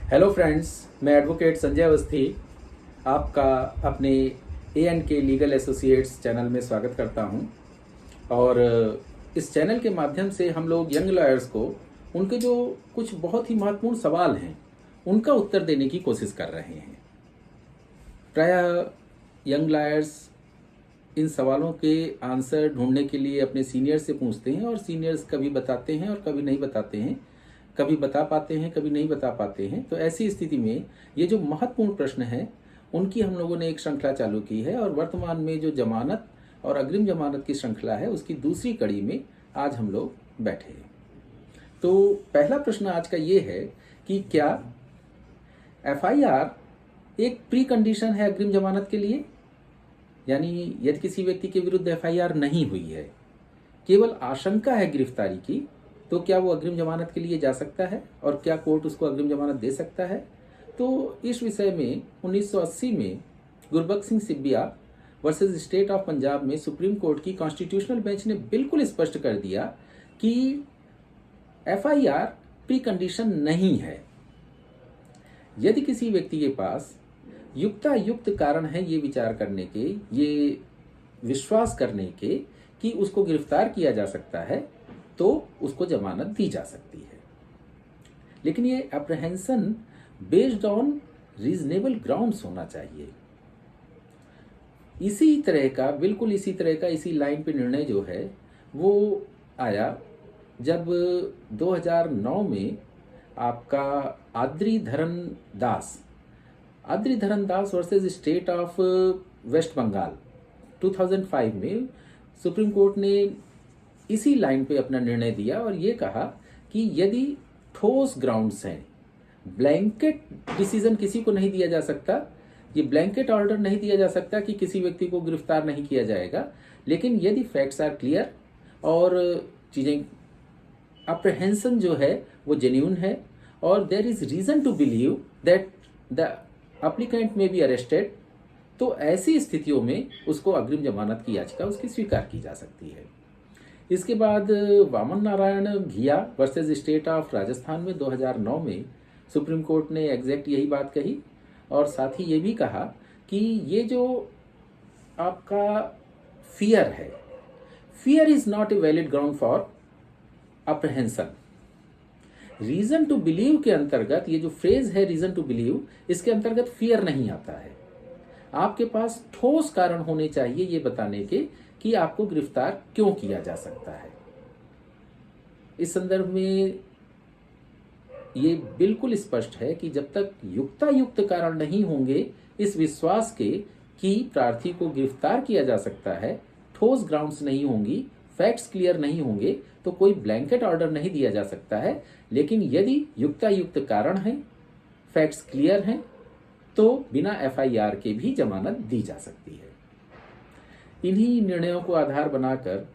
Hello friends, मैं advocate Sanjay Awasthi आपका अपने A&K लीगल एसोसिएट्स चैनल में स्वागत करता हूं। और इस चैनल के माध्यम से हम लोग यंग लॉयर्स को उनके जो कुछ बहुत ही महत्वपूर्ण सवाल हैं उनका उत्तर देने की कोशिश कर रहे हैं। प्रायः यंग लॉयर्स इन सवालों के आंसर ढूंढने के लिए अपने सीनियर से पूछते हैं और सीनियर्स कभी बताते हैं और कभी नहीं बताते हैं, कभी बता पाते हैं कभी नहीं बता पाते हैं। तो ऐसी स्थिति में ये जो महत्वपूर्ण प्रश्न हैं उनकी हम लोगों ने एक श्रृंखला चालू की है और वर्तमान में जो जमानत और अग्रिम जमानत की श्रृंखला है उसकी दूसरी कड़ी में आज हम लोग बैठे हैं। तो पहला प्रश्न आज का ये है कि क्या FIR एक प्री कंडीशन है अग्रिम जमानत के लिए? यानी यदि किसी व्यक्ति के विरुद्ध FIR नहीं हुई है, केवल आशंका है गिरफ्तारी की, तो क्या वो अग्रिम जमानत के लिए जा सकता है और क्या कोर्ट उसको अग्रिम जमानत दे सकता है? तो इस विषय में 1980 में Gurbaksh Singh Sibbia versus state of Punjab में सुप्रीम कोर्ट की कॉन्स्टिट्यूशनल बेंच ने बिल्कुल स्पष्ट कर दिया कि FIR प्री कंडीशन नहीं है। यदि किसी व्यक्ति के पास युक्तायुक्त कारण है ये विचार करने के, ये विश्वास करने के कि उसको गिरफ्तार किया जा सकता है, तो उसको जमानत दी जा सकती है। लेकिन ये अप्रहेंशन बेस्ड ऑन रीजनेबल ग्राउंड्स होना चाहिए। बिल्कुल इसी तरह का इसी लाइन पे निर्णय जो है वो आया जब 2009 में आपका Adri Dharan Das versus state of west Bengal 2005 में सुप्रीम कोर्ट ने इसी लाइन पे अपना निर्णय दिया और ये कहा कि यदि ठोस ग्राउंड्स हैं, ब्लैंकेट डिसीजन किसी को नहीं दिया जा सकता, ये ब्लैंकेट ऑर्डर नहीं दिया जा सकता कि किसी व्यक्ति को गिरफ्तार नहीं किया जाएगा, लेकिन यदि फैक्ट्स आर क्लियर और चीज़ें अप्रहेंशन जो है वो जेन्युइन है और there is reason to believe that the applicant may be arrested, तो ऐसी स्थितियों में उसको अग्रिम जमानत की याचिका उसकी स्वीकार की जा सकती है। इसके बाद वामन नारायण घिया वर्सेस स्टेट ऑफ राजस्थान में 2009 में सुप्रीम कोर्ट ने एग्जैक्ट यही बात कही और साथ ही ये भी कहा कि ये जो आपका फियर है, fear is not a valid ground for apprehension. Reason to believe के अंतर्गत ये जो फ्रेज है रीजन टू बिलीव, इसके अंतर्गत फियर नहीं आता है। आपके पास ठोस कारण होने चाहिए ये बताने के कि आपको गिरफ्तार क्यों किया जा सकता है। इस संदर्भ में ये बिल्कुल स्पष्ट है कि जब तक युक्तायुक्त कारण नहीं होंगे इस विश्वास के कि प्रार्थी को गिरफ्तार किया जा सकता है, ठोस ग्राउंड्स नहीं होंगी, फैक्ट्स क्लियर नहीं होंगे, तो कोई ब्लैंकेट ऑर्डर नहीं दिया जा सकता है। लेकिन यदि युक्तायुक्त कारण है, फैक्ट्स क्लियर हैं, तो बिना FIR के भी जमानत दी जा सकती है। इन्हीं निर्णयों को आधार बनाकर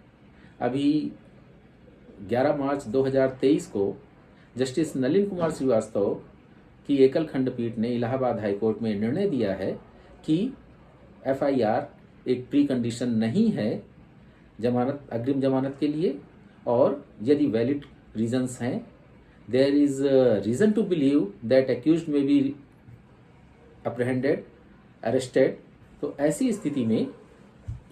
अभी 11 मार्च 2023 को जस्टिस नलिन कुमार श्रीवास्तव की एकल खंडपीठ ने इलाहाबाद हाईकोर्ट में निर्णय दिया है कि FIR एक प्री कंडीशन नहीं है अग्रिम जमानत के लिए, और यदि वैलिड रीजंस हैं, there is reason to believe that accused may be apprehended, arrested, तो ऐसी स्थिति में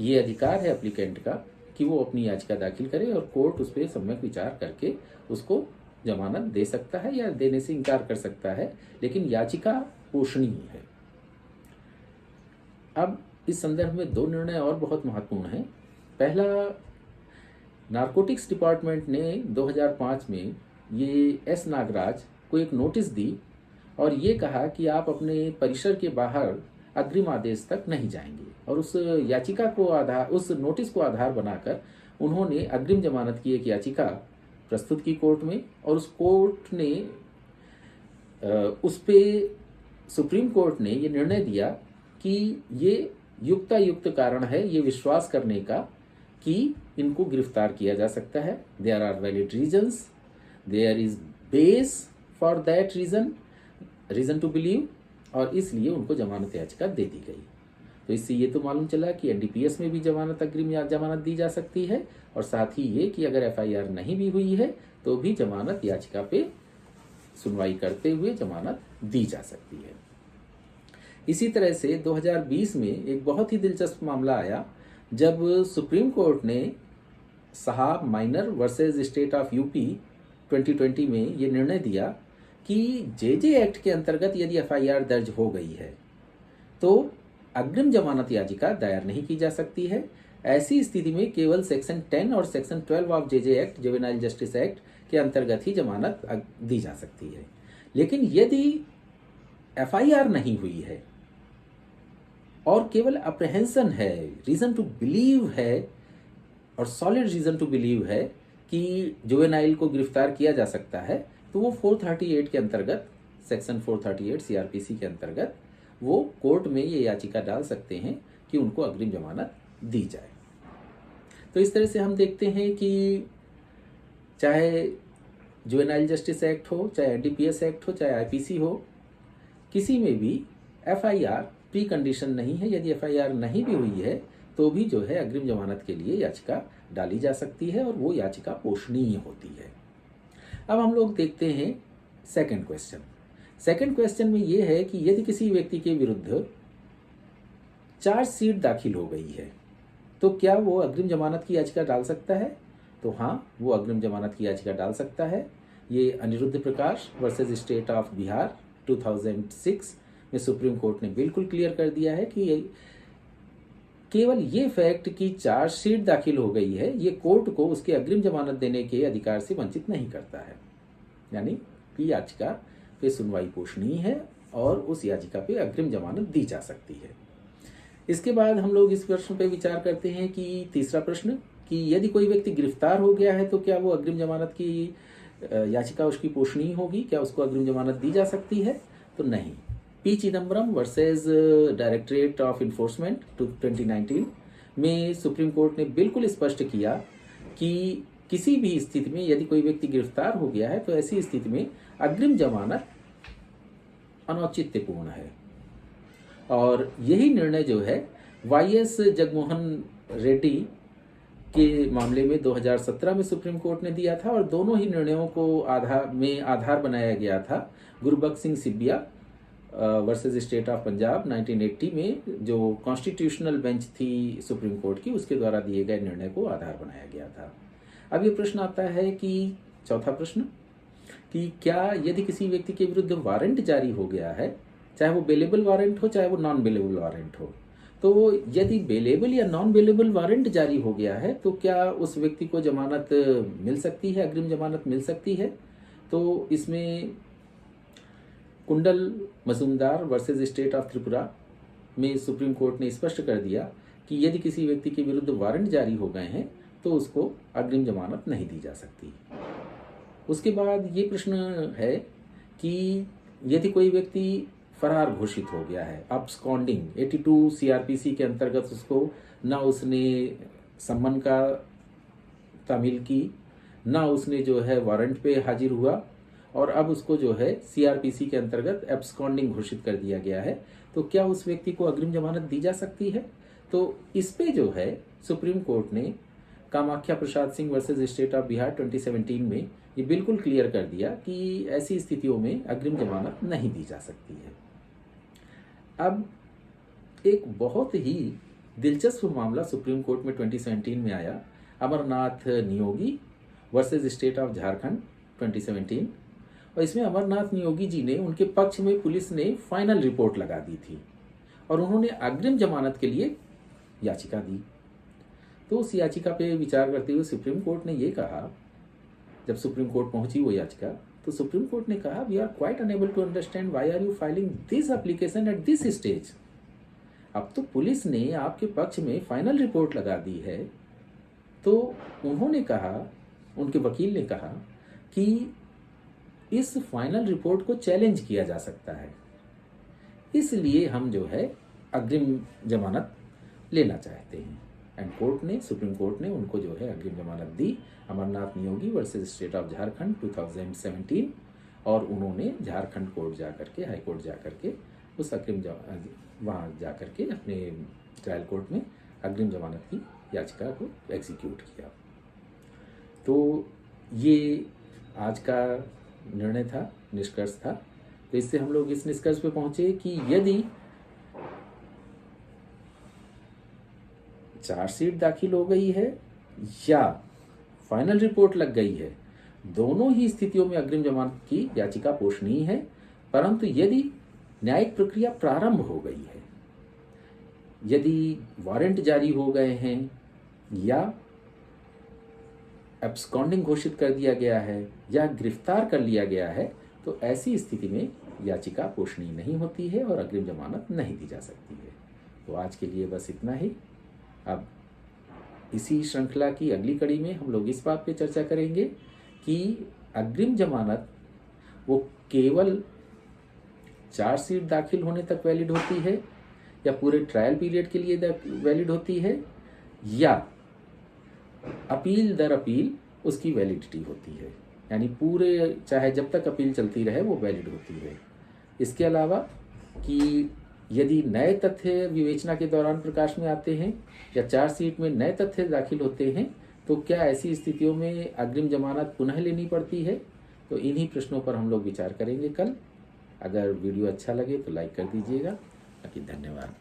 ये अधिकार है एप्लीकेंट का कि वो अपनी याचिका दाखिल करे और कोर्ट उस पर सम्यक विचार करके उसको जमानत दे सकता है या देने से इनकार कर सकता है, लेकिन याचिका पोषणीय है। अब इस संदर्भ में दो निर्णय और बहुत महत्वपूर्ण हैं। पहला, नारकोटिक्स डिपार्टमेंट ने 2005 में ये S नागराज को एक नोटिस दी और ये कहा कि आप अपने परिसर के बाहर अग्रिम आदेश तक नहीं जाएंगे, और उस नोटिस को आधार बनाकर उन्होंने अग्रिम जमानत की एक याचिका प्रस्तुत की कोर्ट में, और उस कोर्ट ने उस पे सुप्रीम कोर्ट ने ये निर्णय दिया कि ये युक्तायुक्त कारण है ये विश्वास करने का कि इनको गिरफ्तार किया जा सकता है। There are valid reasons, there is base for that reason to believe, और इसलिए उनको जमानत याचिका दे दी गई। तो इससे ये तो मालूम चला कि NDPS में भी अग्रिम जमानत दी जा सकती है, और साथ ही ये कि अगर FIR नहीं भी हुई है तो भी जमानत याचिका पे सुनवाई करते हुए जमानत दी जा सकती है। इसी तरह से 2020 में एक बहुत ही दिलचस्प मामला आया जब सुप्रीम कोर्ट ने साहब minor versus state of UP 2020 में ये निर्णय दिया कि जेजे एक्ट के अंतर्गत यदि एफआईआर दर्ज हो गई है तो अग्रिम जमानत याचिका दायर नहीं की जा सकती है। ऐसी स्थिति में केवल सेक्शन 10 और section 12 of JJ act, juvenile justice act के अंतर्गत ही जमानत दी जा सकती है। लेकिन यदि एफआईआर नहीं हुई है और केवल अप्रहेंशन है, रीजन टू बिलीव है और सॉलिड रीजन टू बिलीव है कि जुवेनाइल को गिरफ्तार किया जा सकता है, तो वो 438 के अंतर्गत, सेक्शन 438 सीआरपीसी के अंतर्गत वो कोर्ट में ये याचिका डाल सकते हैं कि उनको अग्रिम जमानत दी जाए। तो इस तरह से हम देखते हैं कि चाहे जुवेनाइल जस्टिस एक्ट हो, चाहे एनडीपीएस एक्ट हो, चाहे आईपीसी हो, किसी में भी एफआईआर प्री कंडीशन नहीं है। यदि एफआईआर नहीं भी हुई है तो भी जो है अग्रिम जमानत के लिए याचिका डाली जा सकती है और वो याचिका पोषणीय होती है। अब हम लोग देखते हैं सेकंड क्वेश्चन। सेकंड क्वेश्चन में ये है कि यदि किसी व्यक्ति के विरुद्ध चार्जशीट दाखिल हो गई है तो क्या वो अग्रिम जमानत की याचिका डाल सकता है? तो हाँ, वो अग्रिम जमानत की याचिका डाल सकता है। ये अनिरुद्ध प्रकाश वर्सेस स्टेट ऑफ बिहार 2006 में सुप्रीम कोर्ट ने बिल्कुल क्लियर कर दिया है कि केवल ये फैक्ट कि चार्जशीट दाखिल हो गई है ये कोर्ट को उसके अग्रिम जमानत देने के अधिकार से वंचित नहीं करता है। यानी कि याचिका पे सुनवाई पोषणीय है और उस याचिका पे अग्रिम जमानत दी जा सकती है। इसके बाद हम लोग इस प्रश्न पे विचार करते हैं कि तीसरा प्रश्न कि यदि कोई व्यक्ति गिरफ्तार हो गया है तो क्या वो अग्रिम जमानत की याचिका उसकी पोषणीय होगी? क्या उसको अग्रिम जमानत दी जा सकती है? तो नहीं। P Chidambaram versus directorate of enforcement 2019 में सुप्रीम कोर्ट ने बिल्कुल स्पष्ट किया कि किसी भी स्थिति में यदि कोई व्यक्ति गिरफ्तार हो गया है तो ऐसी स्थिति में अग्रिम जमानत अनौचित्यपूर्ण है। और यही निर्णय जो है वाईएस जगमोहन रेड्डी के मामले में 2017 में सुप्रीम कोर्ट ने दिया था और दोनों ही निर्णयों को आधार बनाया गया था Gurbaksh Singh Sibia versus state of Punjab 1980 में जो कॉन्स्टिट्यूशनल बेंच थी सुप्रीम कोर्ट की, उसके द्वारा दिए गए निर्णय को आधार बनाया गया था। अब ये प्रश्न आता है कि चौथा प्रश्न कि क्या यदि किसी व्यक्ति के विरुद्ध वारंट जारी हो गया है, चाहे वो बेलेबल वारंट हो चाहे वो नॉन बेलेबल वारंट हो, तो यदि बेलेबल या नॉन बेलेबल वारंट जारी हो गया है तो क्या उस व्यक्ति को जमानत मिल सकती है, अग्रिम जमानत मिल सकती है? तो इसमें कुंडल Majumdar versus state of Tripura में सुप्रीम कोर्ट ने स्पष्ट कर दिया कि यदि किसी व्यक्ति के विरुद्ध वारंट जारी हो गए हैं तो उसको अग्रिम जमानत नहीं दी जा सकती। उसके बाद ये प्रश्न है कि यदि कोई व्यक्ति फरार घोषित हो गया है, अब्सकॉन्डिंग 82 सीआरपीसी के अंतर्गत उसको ना उसने सम्मन का तामील की, ना उसने जो है वारंट पे हाजिर हुआ और अब उसको जो है सीआरपीसी के अंतर्गत एब्सकॉन्डिंग घोषित कर दिया गया है, तो क्या उस व्यक्ति को अग्रिम जमानत दी जा सकती है? तो इस पे जो है सुप्रीम कोर्ट ने Kamakhya Prasad Singh versus state of Bihar 2017 में ये बिल्कुल क्लियर कर दिया कि ऐसी स्थितियों में अग्रिम जमानत नहीं दी जा सकती है। अब एक बहुत ही दिलचस्प मामला सुप्रीम कोर्ट में 2017 में आया, Amarnath Niyogi versus state of Jharkhand 2017, और इसमें अमरनाथ नियोगी जी ने, उनके पक्ष में पुलिस ने फाइनल रिपोर्ट लगा दी थी और उन्होंने अग्रिम जमानत के लिए याचिका दी। तो उस याचिका पे विचार करते हुए सुप्रीम कोर्ट ने ये कहा, जब सुप्रीम कोर्ट पहुंची वो याचिका, तो सुप्रीम कोर्ट ने कहा we are quite unable to understand why are you filing this application at this stage. अब तो पुलिस ने आपके पक्ष में फाइनल रिपोर्ट लगा दी है, तो उन्होंने कहा, उनके वकील ने कहा कि इस फाइनल रिपोर्ट को चैलेंज किया जा सकता है, इसलिए हम जो है अग्रिम जमानत लेना चाहते हैं। एंड कोर्ट ने, सुप्रीम कोर्ट ने उनको जो है अग्रिम जमानत दी, Amarnath Niyogi versus state of Jharkhand 2017, और उन्होंने झारखंड कोर्ट जा करके, हाई कोर्ट जा करके उस अग्रिम वहाँ जा करके अपने ट्रायल कोर्ट में अग्रिम जमानत की याचिका को एग्जीक्यूट किया। तो ये आज का निर्णय था। निष्कर्ष था। तो इससे हम लोग इस निष्कर्ष पे पहुंचे कि यदि चार्जशीट दाखिल हो गई है या फाइनल रिपोर्ट लग गई है, दोनों ही स्थितियों में अग्रिम जमानत की याचिका पोषणीय है। परंतु यदि न्यायिक प्रक्रिया प्रारंभ हो गई है, यदि वारंट जारी हो गए हैं या एब्सकॉन्डिंग घोषित कर दिया गया है या गिरफ्तार कर लिया गया है, तो ऐसी स्थिति में याचिका पोषणीय नहीं होती है और अग्रिम जमानत नहीं दी जा सकती है। तो आज के लिए बस इतना ही। अब इसी श्रृंखला की अगली कड़ी में हम लोग इस बात पे चर्चा करेंगे कि अग्रिम जमानत वो केवल चार्जशीट दाखिल होने तक वैलिड होती है या पूरे ट्रायल पीरियड के लिए वैलिड होती है, या अपील दर अपील उसकी वैलिडिटी होती है, यानी पूरे चाहे जब तक अपील चलती रहे वो वैलिड होती है। इसके अलावा कि यदि नए तथ्य विवेचना के दौरान प्रकाश में आते हैं या चार्जशीट में नए तथ्य दाखिल होते हैं, तो क्या ऐसी स्थितियों में अग्रिम जमानत पुनः लेनी पड़ती है। तो इन्हीं प्रश्नों पर हम लोग विचार करेंगे कल। अगर वीडियो अच्छा लगे तो लाइक कर दीजिएगा। बाकी धन्यवाद।